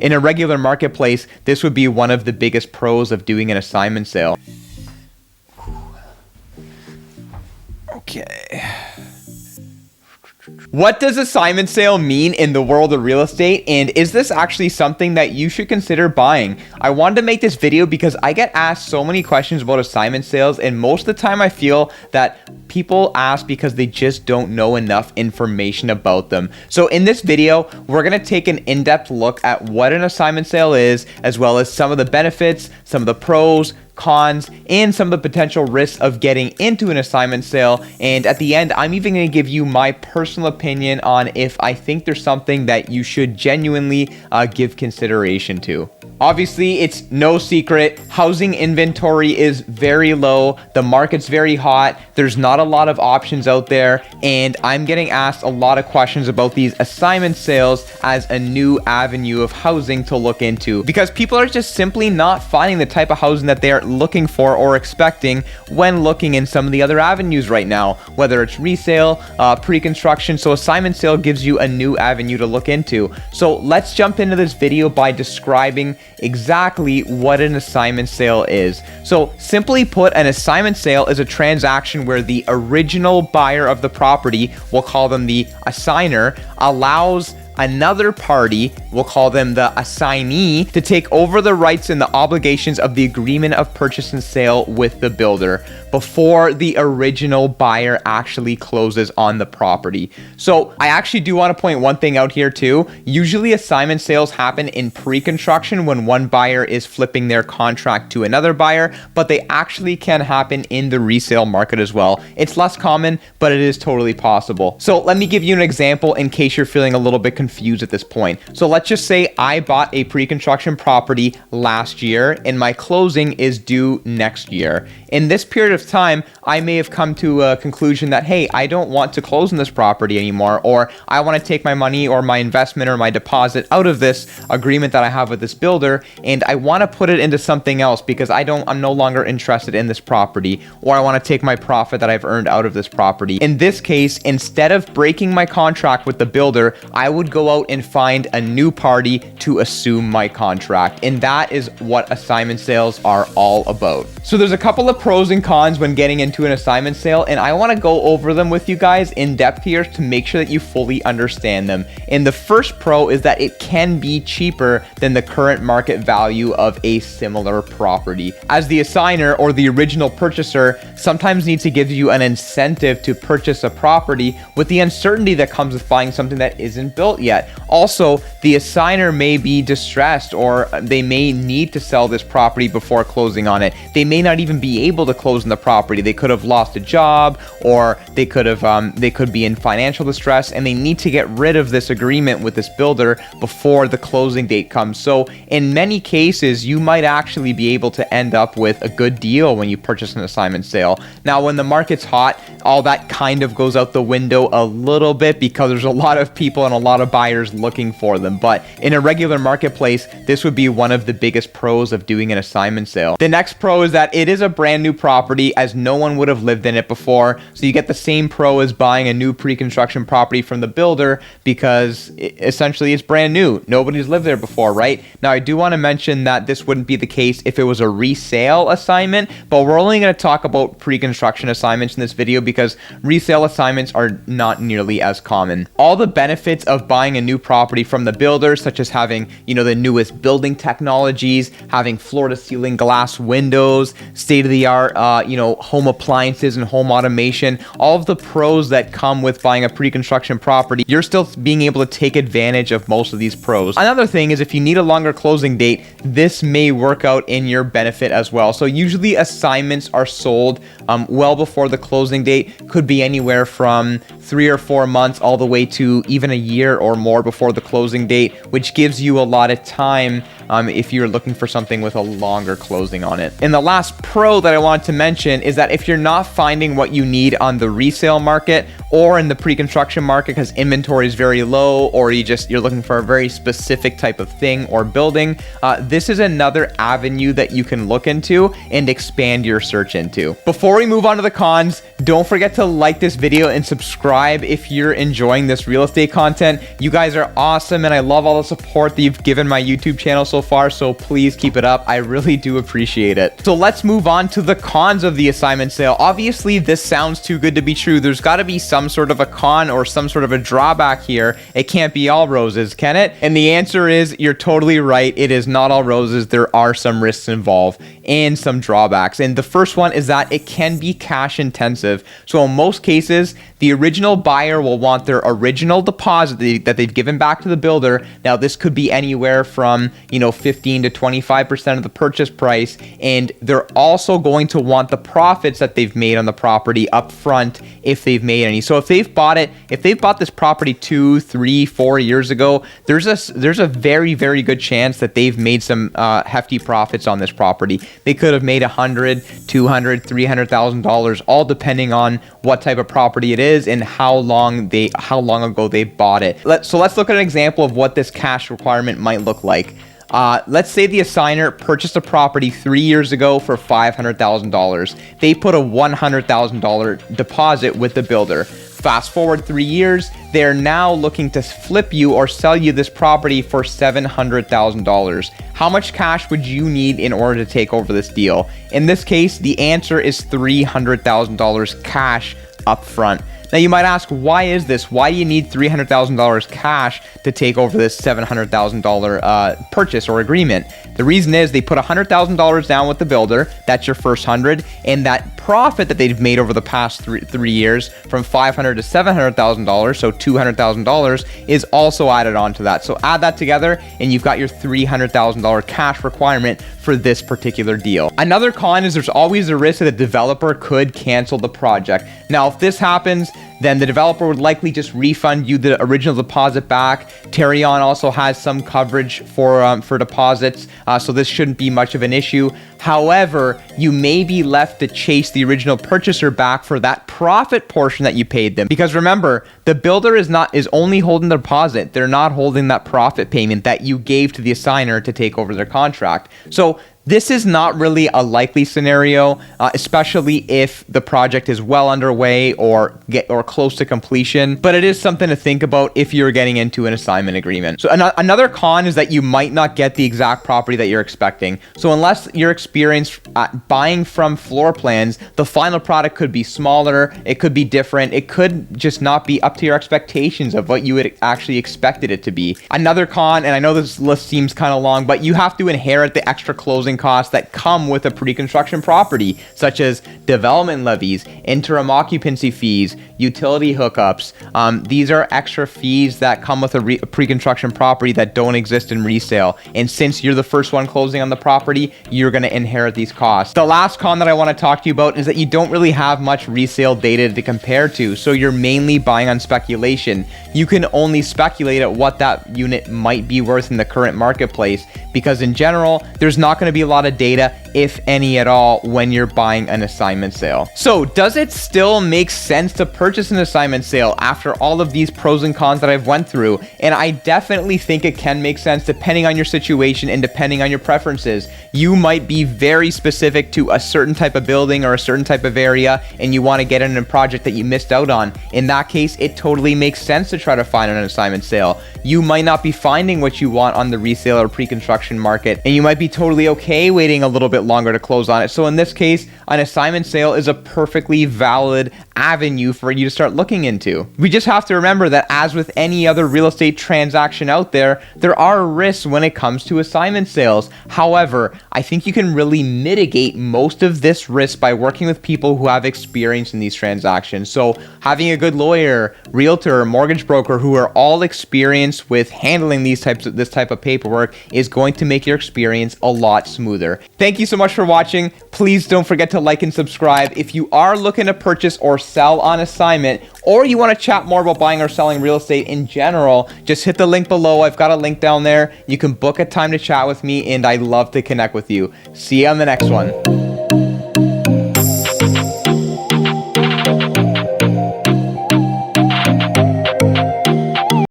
In a regular marketplace, this would be one of the biggest pros of doing an assignment sale. Okay. What does assignment sale mean in the world of real estate, and is this actually something that you should consider buying? I wanted to make this video because I get asked so many questions about assignment sales, and most of the time I feel that people ask because they just don't know enough information about them. So in this video, we're going to take an in-depth look at what an assignment sale is, as well as some of the benefits, some of the pros, cons, and some of the potential risks of getting into an assignment sale. And at the end, I'm even going to give you my personal opinion on if I think there's something that you should genuinely give consideration to. Obviously, it's no secret, housing inventory is very low, the market's very hot, there's not a lot of options out there, and I'm getting asked a lot of questions about these assignment sales as a new avenue of housing to look into, because people are just simply not finding the type of housing that they are looking for or expecting when looking in some of the other avenues right now, whether it's resale, pre-construction. So assignment sale gives you a new avenue to look into. So let's jump into this video by describing exactly what an assignment sale is. So simply put, an assignment sale is a transaction where the original buyer of the property, we'll call them the assigner, allows another party, we'll call them the assignee, to take over the rights and the obligations of the agreement of purchase and sale with the builder before the original buyer actually closes on the property. So I actually do want to point one thing out here too. Usually assignment sales happen in pre-construction when one buyer is flipping their contract to another buyer, but they actually can happen in the resale market as well. It's less common, but it is totally possible. So let me give you an example in case you're feeling a little bit confused at this point. So let's just say I bought a pre-construction property last year and my closing is due next year. In this period of time, I may have come to a conclusion that, hey, I don't want to close on this property anymore, or I want to take my money or my investment or my deposit out of this agreement that I have with this builder, and I want to put it into something else because I'm no longer interested in this property, or I want to take my profit that I've earned out of this property. In this case, instead of breaking my contract with the builder, I would go out and find a new party to assume my contract. And that is what assignment sales are all about. So there's a couple of pros and cons when getting into an assignment sale, and I want to go over them with you guys in depth here to make sure that you fully understand them. And the first pro is that it can be cheaper than the current market value of a similar property. As the assigner or the original purchaser sometimes needs to give you an incentive to purchase a property with the uncertainty that comes with buying something that isn't built yet. Also, the assigner may be distressed, or they may need to sell this property before closing on it. They may not even be able to close on the property. They could have lost a job, or they could be in financial distress, and they need to get rid of this agreement with this builder before the closing date comes. So in many cases, you might actually be able to end up with a good deal when you purchase an assignment sale. Now, when the market's hot, all that kind of goes out the window a little bit because there's a lot of people and a lot of buyers looking for them. But in a regular marketplace, this would be one of the biggest pros of doing an assignment sale. The next pro is that it is a brand new property, as no one would have lived in it before. So you get the same pro as buying a new pre-construction property from the builder because essentially it's brand new. Nobody's lived there before, right? Now, I do want to mention that this wouldn't be the case if it was a resale assignment, but we're only going to talk about pre-construction assignments in this video because resale assignments are not nearly as common. All the benefits of buying a new property from the builder, such as having, the newest building technologies, having floor-to-ceiling glass windows, state-of-the-art, home appliances and home automation, all of the pros that come with buying a pre-construction property, you're still being able to take advantage of most of these pros. Another thing is if you need a longer closing date, this may work out in your benefit as well. So usually assignments are sold well before the closing date, could be anywhere from 3 or 4 months all the way to even a year or more before the closing date, which gives you a lot of time if you're looking for something with a longer closing on it. And the last pro that I wanted to mention is that if you're not finding what you need on the resale market, or in the pre-construction market because inventory is very low, or you're looking for a very specific type of thing or building, this is another avenue that you can look into and expand your search into. Before we move on to the cons, don't forget to like this video and subscribe if you're enjoying this real estate content. You guys are awesome, and I love all the support that you've given my YouTube channel so far, so please keep it up. I really do appreciate it. So let's move on to the cons of the assignment sale. Obviously, this sounds too good to be true. There's got to be some sort of a con or some sort of a drawback here. It can't be all roses, can it? And the answer is you're totally right. It is not all roses. There are some risks involved and some drawbacks. And the first one is that it can be cash intensive. So in most cases, the original buyer will want their original deposit that they've given back to the builder. Now, this could be anywhere from, 15 to 25% of the purchase price. And they're also going to want the profits that they've made on the property up front if they've made any. So if they've bought this property 2, 3, 4 years ago, there's a very, very good chance that they've made some hefty profits on this property. They could have made $100,000, $200,000, $300,000, all depending on what type of property it is and how long ago they bought it. So let's look at an example of what this cash requirement might look like. Let's say the assigner purchased a property 3 years ago for $500,000. They put a $100,000 deposit with the builder. Fast forward 3 years, they're now looking to flip you or sell you this property for $700,000. How much cash would you need in order to take over this deal? In this case, the answer is $300,000 cash up front. Now you might ask, why is this? Why do you need $300,000 cash to take over this $700,000 purchase or agreement? The reason is they put $100,000 down with the builder. That's your first 100, and that profit that they've made over the past three years from $500,000 to $700,000, so $200,000, is also added on to that. So add that together, and you've got your $300,000 cash requirement for this particular deal. Another con is there's always a risk that a developer could cancel the project. Now, if this happens, then the developer would likely just refund you the original deposit back. Tarion also has some coverage for deposits, so this shouldn't be much of an issue. However, you may be left to chase the original purchaser back for that profit portion that you paid them. Because remember, the builder is only holding the deposit. They're not holding that profit payment that you gave to the assigner to take over their contract. So this is not really a likely scenario, especially if the project is well underway or close to completion. But it is something to think about if you're getting into an assignment agreement. So another con is that you might not get the exact property that you're expecting. So unless you're experienced at buying from floor plans, the final product could be smaller. It could be different. It could just not be up to your expectations of what you had actually expected it to be. Another con, and I know this list seems kind of long, but you have to inherit the extra closing costs that come with a pre-construction property, such as development levies, interim occupancy fees, utility hookups. These are extra fees that come with a pre-construction property that don't exist in resale. And since you're the first one closing on the property, you're going to inherit these costs. The last con that I want to talk to you about is that you don't really have much resale data to compare to. So you're mainly buying on speculation. You can only speculate at what that unit might be worth in the current marketplace, because in general, there's not going to be a lot of data, if any at all, when you're buying an assignment sale. So does it still make sense to purchase an assignment sale after all of these pros and cons that I've went through? And I definitely think it can make sense depending on your situation and depending on your preferences. You might be very specific to a certain type of building or a certain type of area, and you want to get in a project that you missed out on. In that case, it totally makes sense to try to find an assignment sale. You might not be finding what you want on the resale or pre-construction market, and you might be totally okay waiting a little bit longer to close on it. So in this case, an assignment sale is a perfectly valid avenue for you to start looking into. We just have to remember that, as with any other real estate transaction out there, there are risks when it comes to assignment sales. However, I think you can really mitigate most of this risk by working with people who have experience in these transactions. So having a good lawyer, realtor, mortgage broker who are all experienced with handling this type of paperwork is going to make your experience a lot smoother. Thank you so much for watching. Please don't forget to like and subscribe. If you are looking to purchase or sell on assignment, or you want to chat more about buying or selling real estate in general, just hit the link below. I've got a link down there. You can book a time to chat with me, and I'd love to connect with you. See you on the next one.